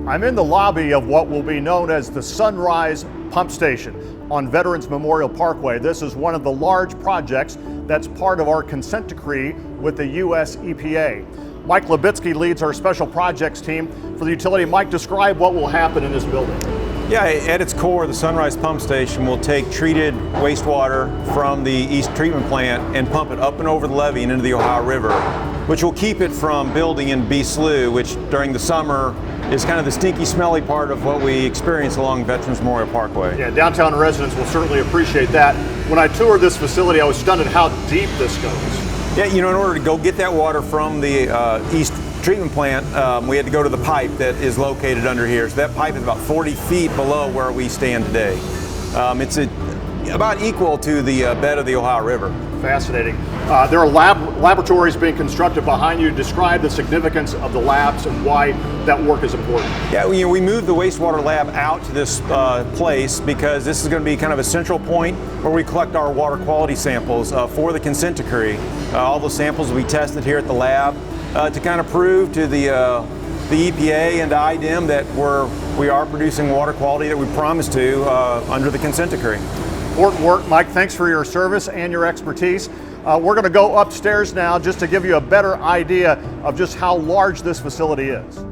I'm in the lobby of what will be known as the Sunrise Pump Station on Veterans Memorial Parkway. This is one of the large projects that's part of our consent decree with the U.S. EPA. Mike Levitsky leads our special projects team for the utility. Mike, describe what will happen in this building. Yeah, at its core, the Sunrise Pump Station will take treated wastewater from the East Treatment Plant and pump it up and over the levee and into the Ohio River, which will keep it from building in Bee Slough, which during the summer is kind of the stinky, smelly part of what we experience along Veterans Memorial Parkway. Yeah, downtown residents will certainly appreciate that. When I toured this facility, I was stunned at how deep this goes. Yeah, you know, in order to go get that water from the East Treatment Plant, we had to go to the pipe that is located under here. So that pipe is about 40 feet below where we stand today. It's about equal to the bed of the Ohio River. Fascinating. There are laboratories being constructed behind you. Describe the significance of the labs and why that work is important. Yeah, we moved the wastewater lab out to this place because this is going to be kind of a central point where we collect our water quality samples for the consent decree. All the samples will be tested here at the lab to kind of prove to the EPA and IDEM that we are producing water quality that we promised to under the consent decree. Important work, Mike. Thanks for your service and your expertise. We're going to go upstairs now just to give you a better idea of just how large this facility is.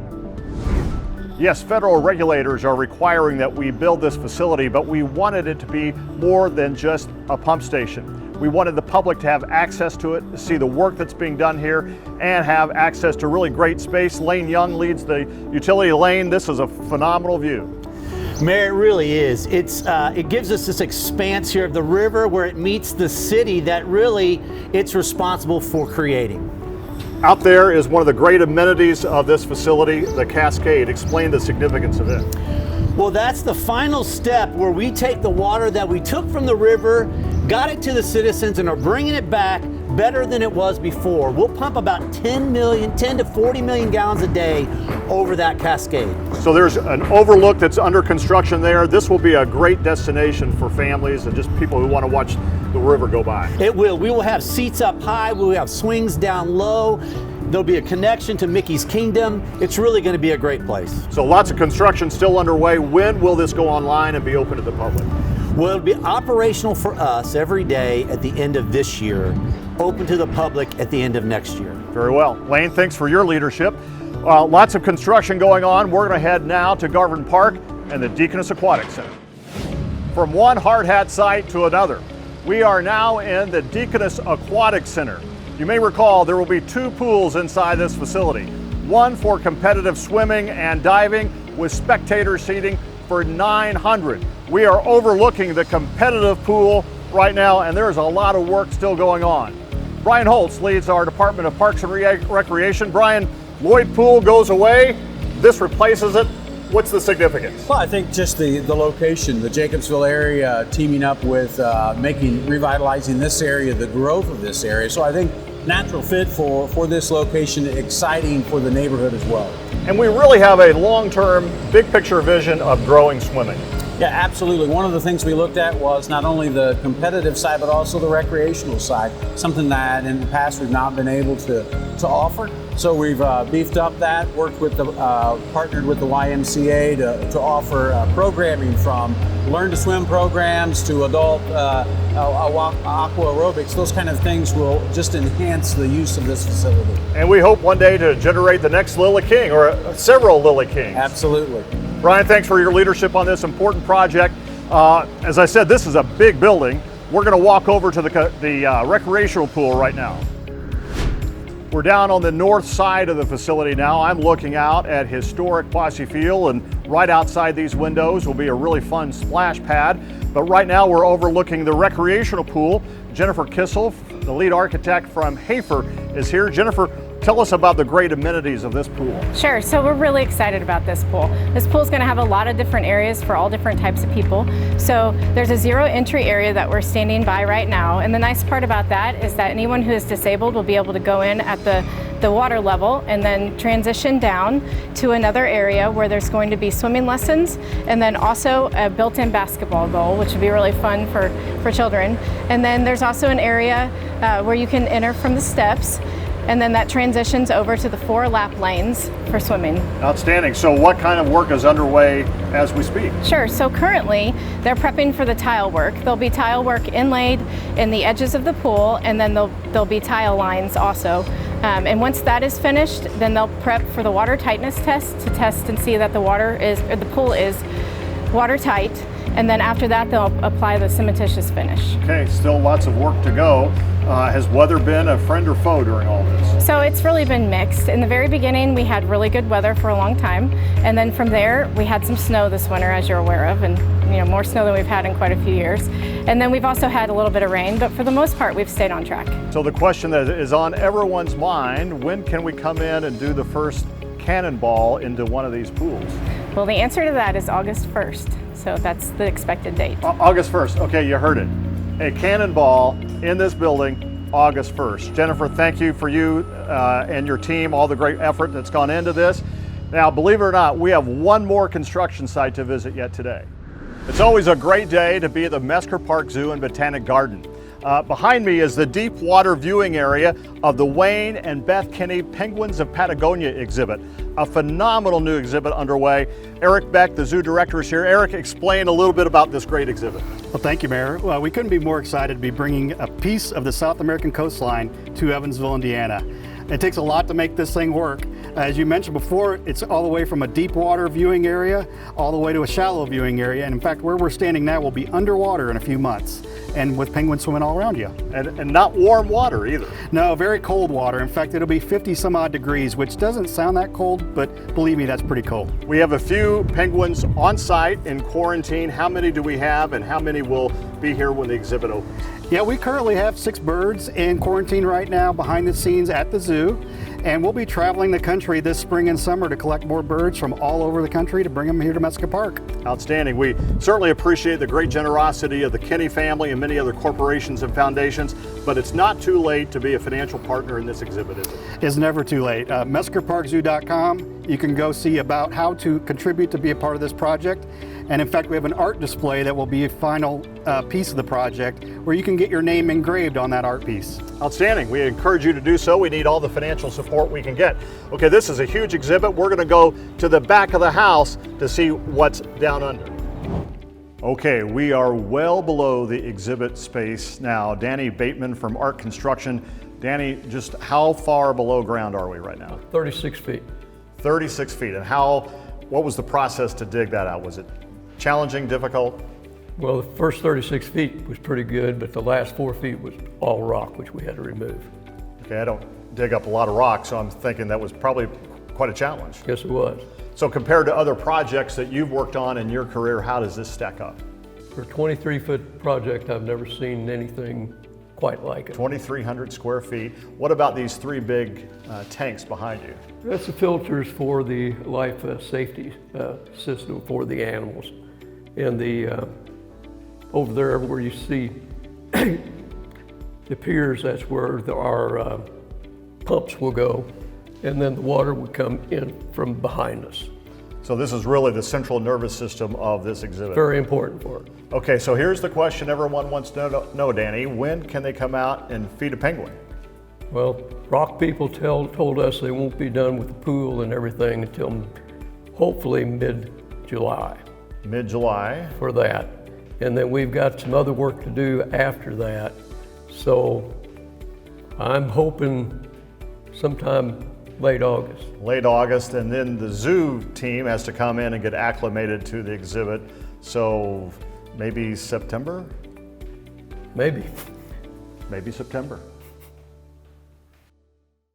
Yes, federal regulators are requiring that we build this facility, but we wanted it to be more than just a pump station. We wanted the public to have access to it, to see the work that's being done here, and have access to really great space. Lane Young leads the utility. Lane, this is a phenomenal view. Mayor, it really is. It gives us this expanse here of the river where it meets the city that really it's responsible for creating. Out there is one of the great amenities of this facility, the Cascade. Explain the significance of it. Well, that's the final step where we take the water that we took from the river, got it to the citizens, and are bringing it back better than it was before. We'll pump about 10 to 40 million gallons a day over that cascade. So there's an overlook that's under construction there. This will be a great destination for families and just people who want to watch the river go by. It will. We will have seats up high. We will have swings down low. There'll be a connection to Mickey's Kingdom. It's really going to be a great place. So lots of construction still underway. When will this go online and be open to the public? Well, it'll be operational for us every day at the end of this year, open to the public at the end of next year. Very well. Lane, thanks for your leadership. Lots of construction going on. We're going to head now to Garvin Park and the Deacons Aquatic Center. From one hard hat site to another, we are now in the Deacons Aquatic Center. You may recall there will be two pools inside this facility, one for competitive swimming and diving with spectator seating for 900. We are overlooking the competitive pool right now, and there's a lot of work still going on. Brian Holtz leads our Department of Parks and Recreation. Brian, Lloyd Pool goes away. This replaces it. What's the significance? Well, I think just the location, the Jacobsville area, teaming up with revitalizing this area, the growth of this area. So I think natural fit for this location, exciting for the neighborhood as well. And we really have a long-term, big picture vision of growing swimming. Yeah, absolutely. One of the things we looked at was not only the competitive side, but also the recreational side, something that in the past we've not been able to offer. So we've beefed up that, partnered with the YMCA to offer programming from learn to swim programs to adult aqua aerobics. Those kind of things will just enhance the use of this facility. And we hope one day to generate the next Lily King or several Lily Kings. Absolutely. Brian, thanks for your leadership on this important project. As I said, this is a big building. We're going to walk over to the recreational pool right now. We're down on the north side of the facility now. I'm looking out at historic Posse Field, and right outside these windows will be a really fun splash pad. But right now we're overlooking the recreational pool. Jennifer Kissel, the lead architect from Hafer, is here. Jennifer, tell us about the great amenities of this pool. Sure, so we're really excited about this pool. This pool is going to have a lot of different areas for all different types of people. So there's a zero entry area that we're standing by right now. And the nice part about that is that anyone who is disabled will be able to go in at the water level and then transition down to another area where there's going to be swimming lessons and then also a built-in basketball goal, which would be really fun for children. And then there's also an area where you can enter from the steps. and then that transitions over to the 4 lap lanes for swimming. Outstanding. So what kind of work is underway as we speak? Sure, so currently they're prepping for the tile work. There'll be tile work inlaid in the edges of the pool, and then there'll be tile lines also. And once that is finished, then they'll prep for the water tightness test to test and see that the pool is watertight. And then after that, they'll apply the cementitious finish. Okay, still lots of work to go. Has weather been a friend or foe during all this? So it's really been mixed. In the very beginning, we had really good weather for a long time. And then from there, we had some snow this winter, as you're aware of, and more snow than we've had in quite a few years. And then we've also had a little bit of rain, but for the most part, we've stayed on track. So the question that is on everyone's mind, when can we come in and do the first cannonball into one of these pools? Well, the answer to that is August 1st. So that's the expected date. August 1st. Okay, you heard it. A cannonball in this building, August 1st. Jennifer, thank you for you and your team, all the great effort that's gone into this. Now, believe it or not, we have one more construction site to visit yet today. It's always a great day to be at the Mesker Park Zoo and Botanic Garden. Behind me is the deep water viewing area of the Wayne and Beth Kinney Penguins of Patagonia exhibit. A phenomenal new exhibit underway. Eric Beck, the zoo director, is here. Eric, explain a little bit about this great exhibit. Well, thank you, Mayor. Well, we couldn't be more excited to be bringing a piece of the South American coastline to Evansville, Indiana. It takes a lot to make this thing work. As you mentioned before, it's all the way from a deep water viewing area all the way to a shallow viewing area. And in fact, where we're standing now will be underwater in a few months, and with penguins swimming all around you. And not warm water either. No, very cold water. In fact, it'll be 50 some odd degrees, which doesn't sound that cold, but believe me, that's pretty cold. We have a few penguins on site in quarantine. How many do we have, and how many will be here when the exhibit opens? Yeah, we currently have 6 birds in quarantine right now behind the scenes at the zoo. And we'll be traveling the country this spring and summer to collect more birds from all over the country to bring them here to Mesker Park. Outstanding. We certainly appreciate the great generosity of the Kinney family and many other corporations and foundations, but it's not too late to be a financial partner in this exhibit, is it? It's never too late. MeskerParkZoo.com, you can go see about how to contribute to be a part of this project. And in fact, we have an art display that will be a final piece of the project where you can get your name engraved on that art piece. Outstanding. We encourage you to do so. We need all the financial support we can get. Okay, this is a huge exhibit. We're going to go to the back of the house to see what's down under. Okay, we are well below the exhibit space now. Danny Bateman from Art Construction. Danny, just how far below ground are we right now? 36 feet. 36 feet. And what was the process to dig that out? Was it challenging, difficult? Well, the first 36 feet was pretty good, but the last 4 feet was all rock, which we had to remove. Okay, I don't dig up a lot of rock, so I'm thinking that was probably quite a challenge. Yes, it was. So compared to other projects that you've worked on in your career, how does this stack up? For a 23-foot project, I've never seen anything quite like it. 2,300 square feet. What about these 3 big tanks behind you? That's the filters for the life safety system for the animals. And over there where you see the piers, that's where our pumps will go, and then the water would come in from behind us. So this is really the central nervous system of this exhibit. Very important for it. Okay, so here's the question everyone wants to know, Danny. When can they come out and feed a penguin? Well, rock people told us they won't be done with the pool and everything until hopefully mid-July. Mid-July. For that. And then we've got some other work to do after that. So I'm hoping sometime late August. Late August, and then the zoo team has to come in and get acclimated to the exhibit. So maybe September? Maybe. Maybe September.